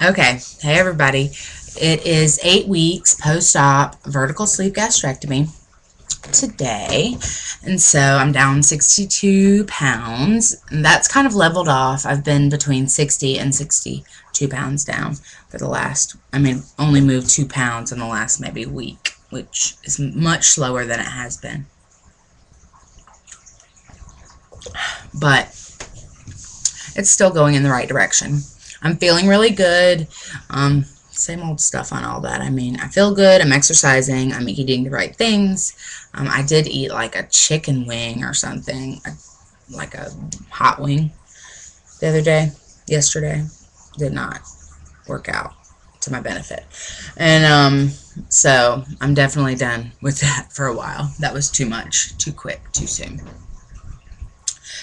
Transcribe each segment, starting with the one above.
Okay, hey everybody. It is 8 weeks post-op vertical sleeve gastrectomy today, and so I'm down 62 pounds, and that's kind of leveled off. I've been between 60 and 62 pounds down for the last, only moved 2 pounds in the last maybe week, which is much slower than it has been. But it's still going in the right direction. I'm feeling really good. Same old stuff on all that. I feel good. I'm exercising. I'm eating the right things. I did eat like a chicken wing or something, like a hot wing the other day, yesterday. Did not work out to my benefit. And so I'm definitely done with that for a while. That was too much, too quick, too soon.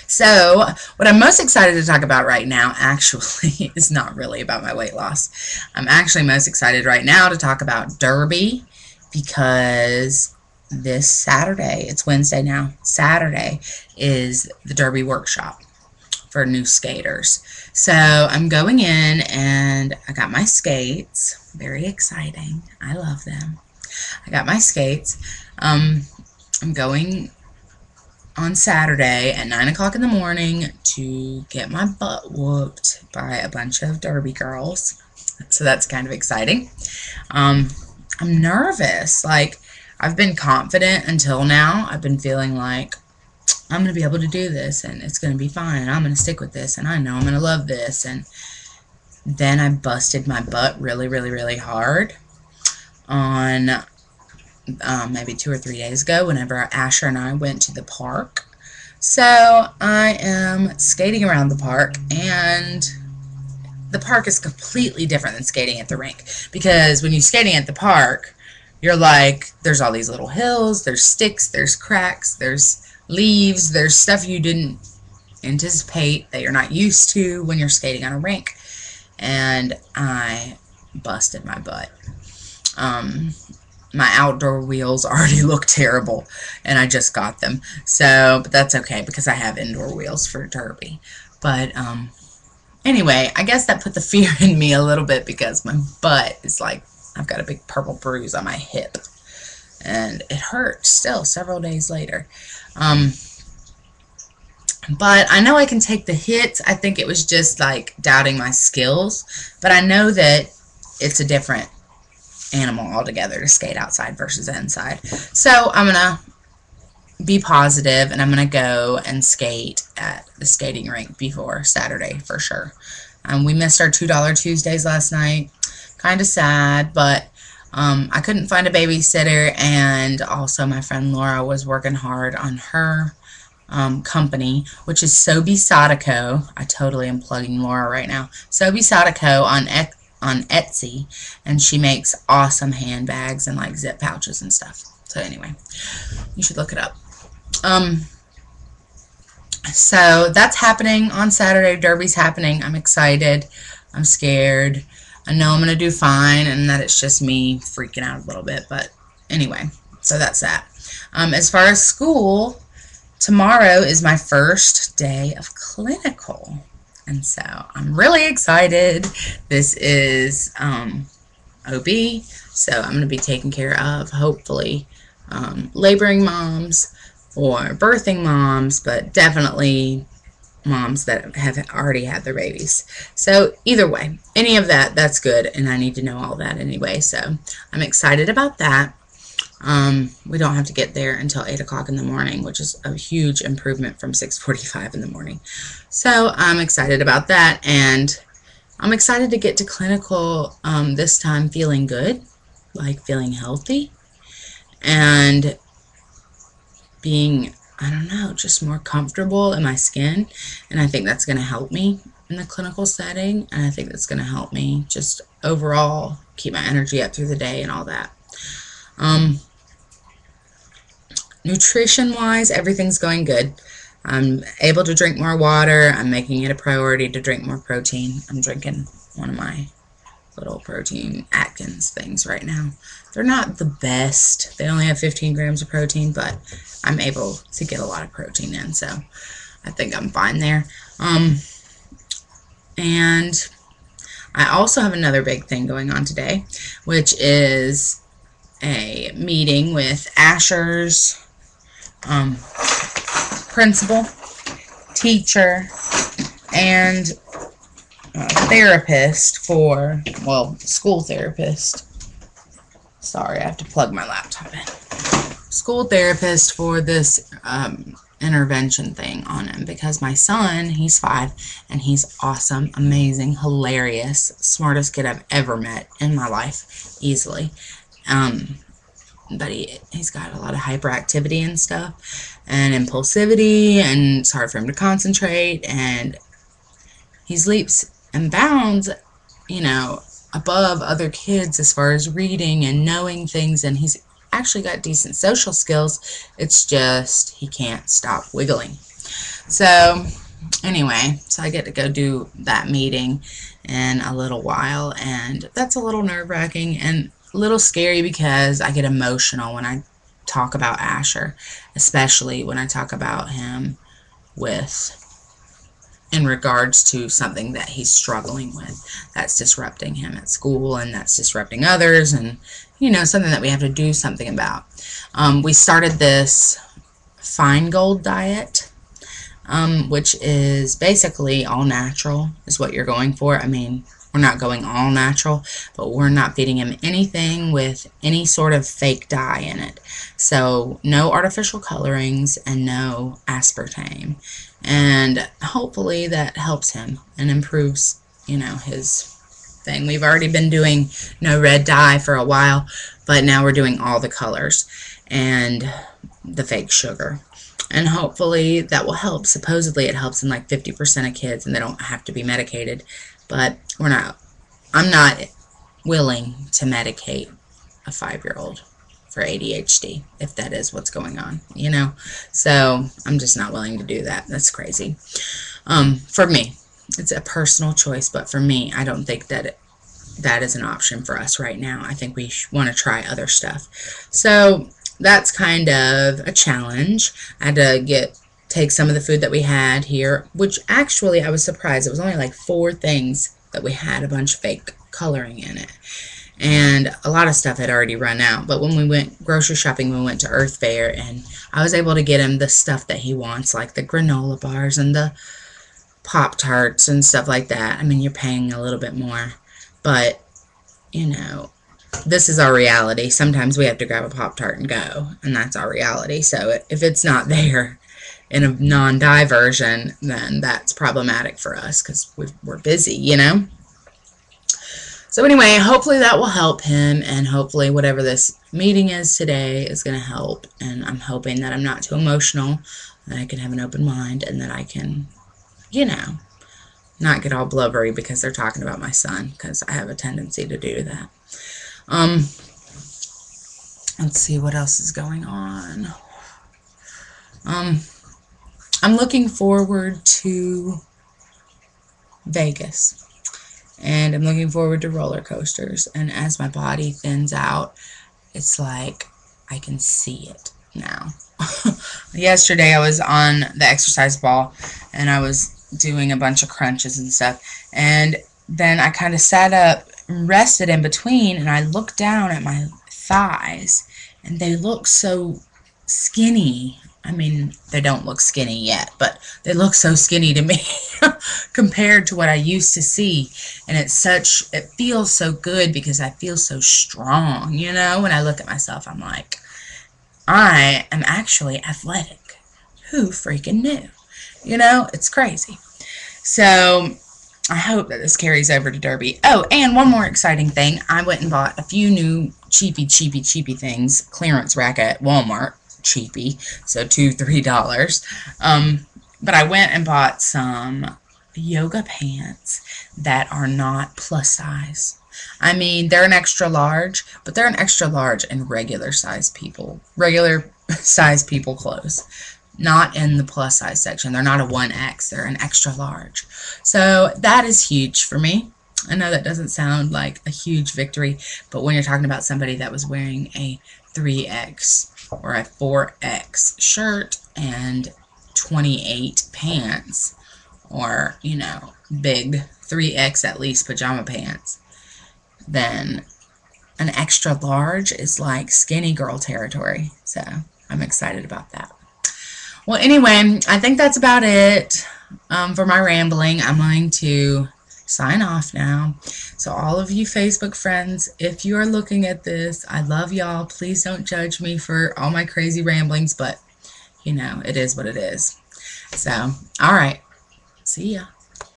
So what I'm most excited to talk about right now actually is not really about my weight loss. I'm actually most excited right now to talk about Derby, because this Saturday, it's Wednesday now, Saturday is the Derby workshop for new skaters. So I'm going in and I got my skates. Very exciting. I love them. I got my skates. I'm going on Saturday at 9 o'clock in the morning to get my butt whooped by a bunch of Derby girls. So that's kind of exciting. I'm nervous. Like, I've been confident until now. I've been feeling like I'm going to be able to do this and it's going to be fine and I'm going to stick with this and I know I'm going to love this. And then I busted my butt really, really, really hard on maybe 2 or 3 days ago whenever Asher and I went to the park. So I am skating around the park, and the park is completely different than skating at the rink, because when you're skating at the park, you're like, there's all these little hills, there's sticks, there's cracks, there's leaves, there's stuff you didn't anticipate that you're not used to when you're skating on a rink. And I busted my butt. My outdoor wheels already look terrible, and I just got them. So, but that's okay because I have indoor wheels for Derby. But anyway, I guess that put the fear in me a little bit, because my butt is like, I've got a big purple bruise on my hip, and it hurts still several days later. But I know I can take the hits. I think it was just like doubting my skills, but I know that it's a different animal altogether to skate outside versus inside. So I'm gonna be positive and I'm gonna go and skate at the skating rink before Saturday for sure. We missed our $2 Tuesdays last night. Kind of sad, but I couldn't find a babysitter, and also my friend Laura was working hard on her company, which is Sobi Sadako. I totally am plugging Laura right now. Sobi Sadako on Etsy, and she makes awesome handbags and like zip pouches and stuff. So anyway, you should look it up. So that's happening on Saturday. Derby's happening. I'm excited. I'm scared. I know I'm gonna do fine, and that it's just me freaking out a little bit. But anyway, so that's that. As far as school, tomorrow is my first day of clinical. And so I'm really excited. This is OB, so I'm going to be taking care of, hopefully, laboring moms or birthing moms, but definitely moms that have already had their babies. So either way, any of that, that's good, and I need to know all that anyway. So I'm excited about that. We don't have to get there until 8 o'clock in the morning, which is a huge improvement from 6:45 in the morning. So I'm excited about that, and I'm excited to get to clinical this time feeling good, like feeling healthy, and being, I don't know, just more comfortable in my skin. And I think that's going to help me in the clinical setting, and I think that's going to help me just overall keep my energy up through the day and all that. Nutrition-wise, everything's going good. I'm able to drink more water. I'm making it a priority to drink more protein. I'm drinking one of my little protein Atkins things right now. They're not the best. They only have 15 grams of protein, but I'm able to get a lot of protein in, so I think I'm fine there. And I also have another big thing going on today, which is a meeting with Asher's principal, teacher, and therapist for, well, school therapist. Sorry, I have to plug my laptop in. School therapist for this intervention thing on him, because my son, he's 5, and he's awesome, amazing, hilarious, smartest kid I've ever met in my life, easily. But he's got a lot of hyperactivity and stuff, and impulsivity, and it's hard for him to concentrate, and he leaps and bounds, you know, above other kids as far as reading and knowing things, and he's actually got decent social skills. It's just he can't stop wiggling. So anyway, so I get to go do that meeting in a little while, and that's a little nerve-wracking and a little scary because I get emotional when I talk about Asher, especially when I talk about him in regards to something that he's struggling with that's disrupting him at school, and that's disrupting others, and you know, something that we have to do something about. We started this fine gold diet, which is basically all natural is what you're going for. I mean, we're not going all natural, but we're not feeding him anything with any sort of fake dye in it. So no artificial colorings and no aspartame. And hopefully that helps him and improves, you know, his thing. We've already been doing no red dye for a while, but now we're doing all the colors and the fake sugar. And hopefully that will help. Supposedly it helps in like 50% of kids, and they don't have to be medicated. But I'm not willing to medicate a 5-year-old for ADHD, if that is what's going on, you know. So I'm just not willing to do that. That's crazy. For me, it's a personal choice, but for me, I don't think that that is an option for us right now. I think we want to try other stuff. So that's kind of a challenge. I had to take some of the food that we had here, which actually I was surprised. It was only like 4 things that we had a bunch of fake coloring in it. And a lot of stuff had already run out. But when we went grocery shopping, we went to Earth Fair, and I was able to get him the stuff that he wants, like the granola bars and the Pop-Tarts and stuff like that. I mean, you're paying a little bit more, but, you know, this is our reality. Sometimes we have to grab a Pop-Tart and go, and that's our reality. So if it's not there in a non-dye version, then that's problematic for us because we're busy, you know. So anyway, hopefully that will help him, and hopefully whatever this meeting is today is going to help, and I'm hoping that I'm not too emotional, that I can have an open mind, and that I can, you know, not get all blubbery because they're talking about my son, because I have a tendency to do that. Let's see what else is going on. I'm looking forward to Vegas, and I'm looking forward to roller coasters, and as my body thins out, it's like I can see it now. Yesterday I was on the exercise ball, and I was doing a bunch of crunches and stuff, and then I kind of sat up and rested in between, and I looked down at my thighs, and they look so skinny. I mean, they don't look skinny yet, but they look so skinny to me compared to what I used to see. And it feels so good because I feel so strong, you know. When I look at myself, I'm like, I am actually athletic. Who freaking knew? You know, it's crazy. So I hope that this carries over to Derby. Oh, and one more exciting thing. I went and bought a few new cheapy things, clearance rack at Walmart. Cheapy, so $2–3. But I went and bought some yoga pants that are not plus size. I mean, they're an extra large, but they're an extra large in regular size people clothes, not in the plus size section. They're not a 1X, they're an extra large. So that is huge for me. I know that doesn't sound like a huge victory, but when you're talking about somebody that was wearing a 3X or a 4X shirt and 28 pants, or, you know, big 3X at least pajama pants, then an extra large is like skinny girl territory. So I'm excited about that. Well, anyway, I think that's about it for my rambling. I'm going to sign off now. So all of you Facebook friends, if you are looking at this, I love y'all. Please don't judge me for all my crazy ramblings, but you know, it is what it is. So, all right. See ya.